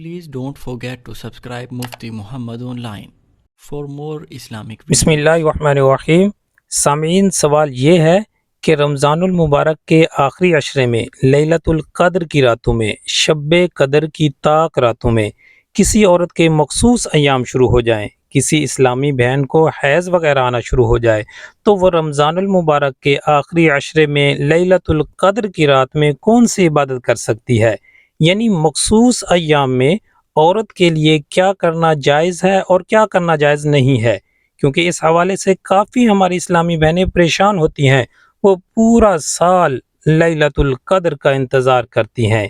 Please don't forget to subscribe Mufti Muhammad Online for more Islamic بسم اللہ videos. الرحمن الرحیم۔ سامعین، سوال یہ ہے کہ رمضان المبارک کے آخری عشرے میں، لیلۃ القدر کی راتوں میں، شب قدر کی طاق راتوں میں کسی عورت کے مخصوص ایام شروع ہو جائیں، کسی اسلامی بہن کو حیض وغیرہ آنا شروع ہو جائے، تو وہ رمضان المبارک کے آخری عشرے میں لیلۃ القدر کی رات میں کون سی عبادت کر سکتی ہے؟ یعنی مخصوص ایام میں عورت کے لیے کیا کرنا جائز ہے اور کیا کرنا جائز نہیں ہے، کیونکہ اس حوالے سے کافی ہماری اسلامی بہنیں پریشان ہوتی ہیں۔ وہ پورا سال لیلۃ القدر کا انتظار کرتی ہیں،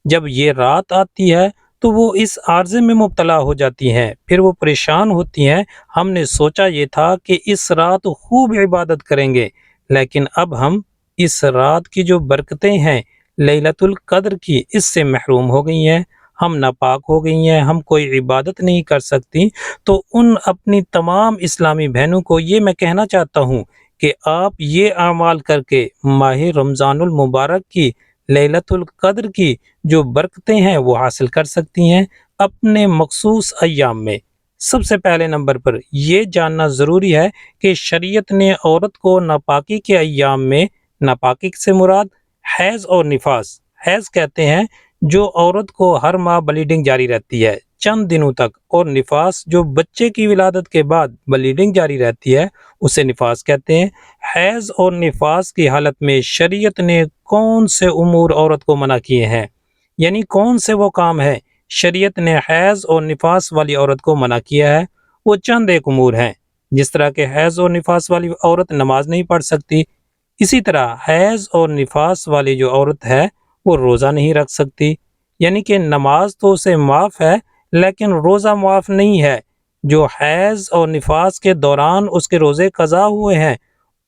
جب یہ رات آتی ہے تو وہ اس عارضے میں مبتلا ہو جاتی ہیں، پھر وہ پریشان ہوتی ہیں۔ ہم نے سوچا یہ تھا کہ اس رات خوب عبادت کریں گے، لیکن اب ہم اس رات کی جو برکتیں ہیں لیلۃ القدر کی، اس سے محروم ہو گئی ہیں، ہم ناپاک ہو گئی ہیں، ہم کوئی عبادت نہیں کر سکتی۔ تو ان اپنی تمام اسلامی بہنوں کو یہ میں کہنا چاہتا ہوں کہ آپ یہ اعمال کر کے ماہ رمضان المبارک کی لیلۃ القدر کی جو برکتیں ہیں وہ حاصل کر سکتی ہیں اپنے مخصوص ایام میں۔ سب سے پہلے نمبر پر یہ جاننا ضروری ہے کہ شریعت نے عورت کو ناپاکی کے ایام میں، ناپاکی سے مراد حیض اور نفاس، حیض کہتے ہیں جو عورت کو ہر ماہ بلیڈنگ جاری رہتی ہے چند دنوں تک، اور نفاس جو بچے کی ولادت کے بعد بلیڈنگ جاری رہتی ہے اسے نفاس کہتے ہیں۔ حیض اور نفاس کی حالت میں شریعت نے کون سے امور عورت کو منع کیے ہیں، یعنی کون سے وہ کام ہے شریعت نے حیض اور نفاس والی عورت کو منع کیا ہے؟ وہ چند ایک امور ہیں، جس طرح کہ حیض اور نفاس والی عورت نماز نہیں پڑھ سکتی، اسی طرح حیض اور نفاس والی جو عورت ہے وہ روزہ نہیں رکھ سکتی، یعنی کہ نماز تو اسے معاف ہے لیکن روزہ معاف نہیں ہے۔ جو حیض اور نفاس کے دوران اس کے روزے قضا ہوئے ہیں،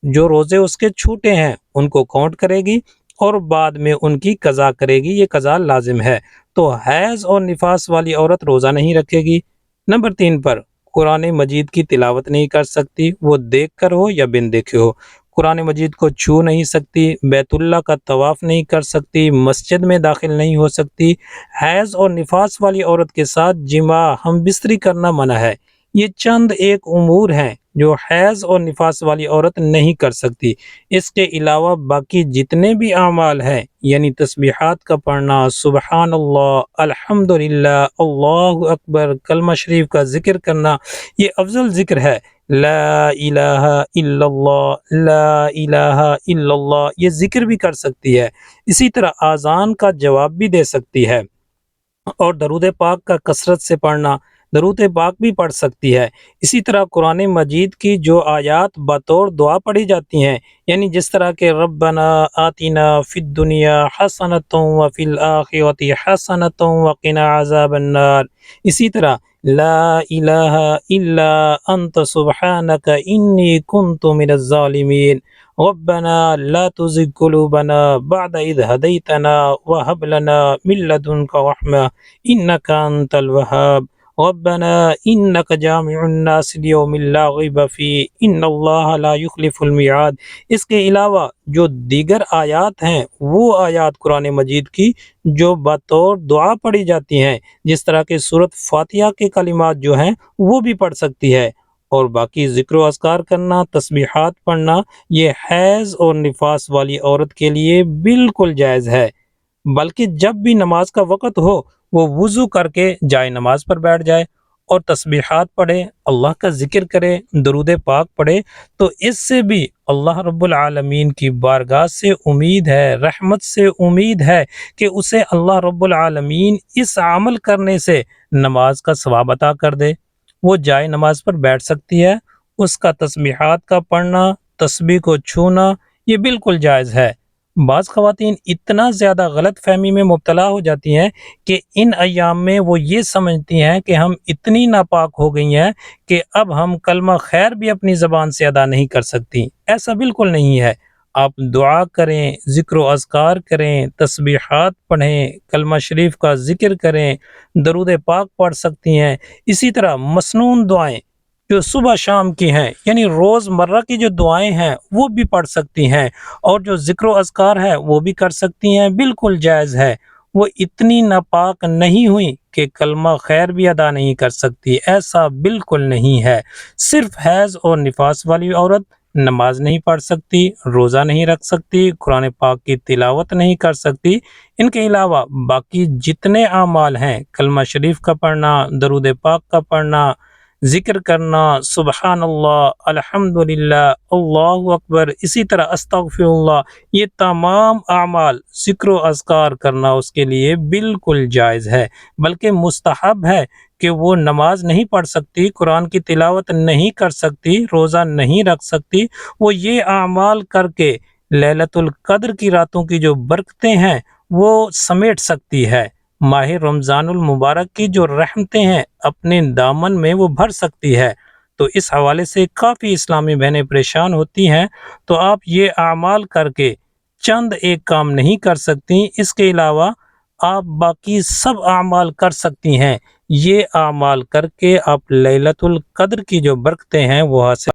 جو روزے اس کے چھوٹے ہیں، ان کو کاؤنٹ کرے گی اور بعد میں ان کی قضا کرے گی، یہ قضا لازم ہے۔ تو حیض اور نفاس والی عورت روزہ نہیں رکھے گی۔ نمبر 3 پر قرآن مجید کی تلاوت نہیں کر سکتی، وہ دیکھ کر ہو یا بن دیکھے ہو۔ قرآن مجید کو چھو نہیں سکتی، بیت اللہ کا طواف نہیں کر سکتی، مسجد میں داخل نہیں ہو سکتی۔ حیض اور نفاس والی عورت کے ساتھ جماع، ہم بستری کرنا منع ہے۔ یہ چند ایک امور ہیں جو حیض اور نفاس والی عورت نہیں کر سکتی۔ اس کے علاوہ باقی جتنے بھی اعمال ہیں، یعنی تسبیحات کا پڑھنا، سبحان اللہ، الحمدللہ، اللہ اکبر، کلمہ شریف کا ذکر کرنا، یہ افضل ذکر ہے۔ لا الہ الا اللہ، لا الہ الا اللہ، یہ ذکر بھی کر سکتی ہے۔ اسی طرح اذان کا جواب بھی دے سکتی ہے، اور درود پاک کا کثرت سے پڑھنا، درود پاک بھی پڑھ سکتی ہے۔ اسی طرح قرآن مجید کی جو آیات بطور دعا پڑھی جاتی ہیں، یعنی جس طرح کہ ربنا آتنا فی الدنیا حسنۃ وفی الآخرۃ حسنۃ وقنا عذاب النار، اسی طرح لا الہ الا انت سبحانک انی کنت من الظالمین، ربنا لا تزغ قلوبنا بعد اذ ہدیتنا وہب لنا من لدنک رحمہ انک انت الوہاب، ربنا انک جامع الناس لیوم لا ریب فیہ ان اللہ لا یخلف المیعاد۔ اس کے علاوہ جو دیگر آیات ہیں، وہ آیات قرآن مجید کی جو بطور دعا پڑھی جاتی ہیں، جس طرح کہ سورۃ فاتحہ کے کلمات جو ہیں وہ بھی پڑھ سکتی ہے۔ اور باقی ذکر و اذکار کرنا، تسبیحات پڑھنا، یہ حیض اور نفاس والی عورت کے لیے بالکل جائز ہے۔ بلکہ جب بھی نماز کا وقت ہو وہ وضو کر کے جائے نماز پر بیٹھ جائے اور تسبیحات پڑھے، اللہ کا ذکر کرے، درود پاک پڑھے، تو اس سے بھی اللہ رب العالمین کی بارگاہ سے امید ہے، رحمت سے امید ہے کہ اسے اللہ رب العالمین اس عمل کرنے سے نماز کا ثواب عطا کر دے۔ وہ جائے نماز پر بیٹھ سکتی ہے، اس کا تسبیحات کا پڑھنا، تسبیح کو چھونا، یہ بالکل جائز ہے۔ بعض خواتین اتنا زیادہ غلط فہمی میں مبتلا ہو جاتی ہیں کہ ان ایام میں وہ یہ سمجھتی ہیں کہ ہم اتنی ناپاک ہو گئی ہیں کہ اب ہم کلمہ خیر بھی اپنی زبان سے ادا نہیں کر سکتی۔ ایسا بالکل نہیں ہے۔ آپ دعا کریں، ذکر و اذکار کریں، تسبیحات پڑھیں، کلمہ شریف کا ذکر کریں، درود پاک پڑھ سکتی ہیں۔ اسی طرح مسنون دعائیں جو صبح شام کی ہیں، یعنی روز مرہ کی جو دعائیں ہیں وہ بھی پڑھ سکتی ہیں، اور جو ذکر و اذکار ہے وہ بھی کر سکتی ہیں، بالکل جائز ہے۔ وہ اتنی ناپاک نہیں ہوئی کہ کلمہ خیر بھی ادا نہیں کر سکتی۔ ایسا بالکل نہیں ہے۔ صرف حیض اور نفاس والی عورت نماز نہیں پڑھ سکتی، روزہ نہیں رکھ سکتی، قرآن پاک کی تلاوت نہیں کر سکتی۔ ان کے علاوہ باقی جتنے اعمال ہیں، کلمہ شریف کا پڑھنا، درود پاک کا پڑھنا، ذکر کرنا، سبحان اللہ، الحمدللہ، اللہ اکبر، اسی طرح استغفر اللہ، یہ تمام اعمال ذکر و اذکار کرنا اس کے لیے بالکل جائز ہے، بلکہ مستحب ہے کہ وہ نماز نہیں پڑھ سکتی، قرآن کی تلاوت نہیں کر سکتی، روزہ نہیں رکھ سکتی، وہ یہ اعمال کر کے لیلۃ القدر کی راتوں کی جو برکتیں ہیں وہ سمیٹ سکتی ہے، ماہ رمضان المبارک کی جو رحمتیں ہیں اپنے دامن میں وہ بھر سکتی ہے۔ تو اس حوالے سے کافی اسلامی بہنیں پریشان ہوتی ہیں، تو آپ یہ اعمال کر کے چند ایک کام نہیں کر سکتی، اس کے علاوہ آپ باقی سب اعمال کر سکتی ہیں۔ یہ اعمال کر کے آپ لیلۃ القدر کی جو برکتیں ہیں وہ حاصل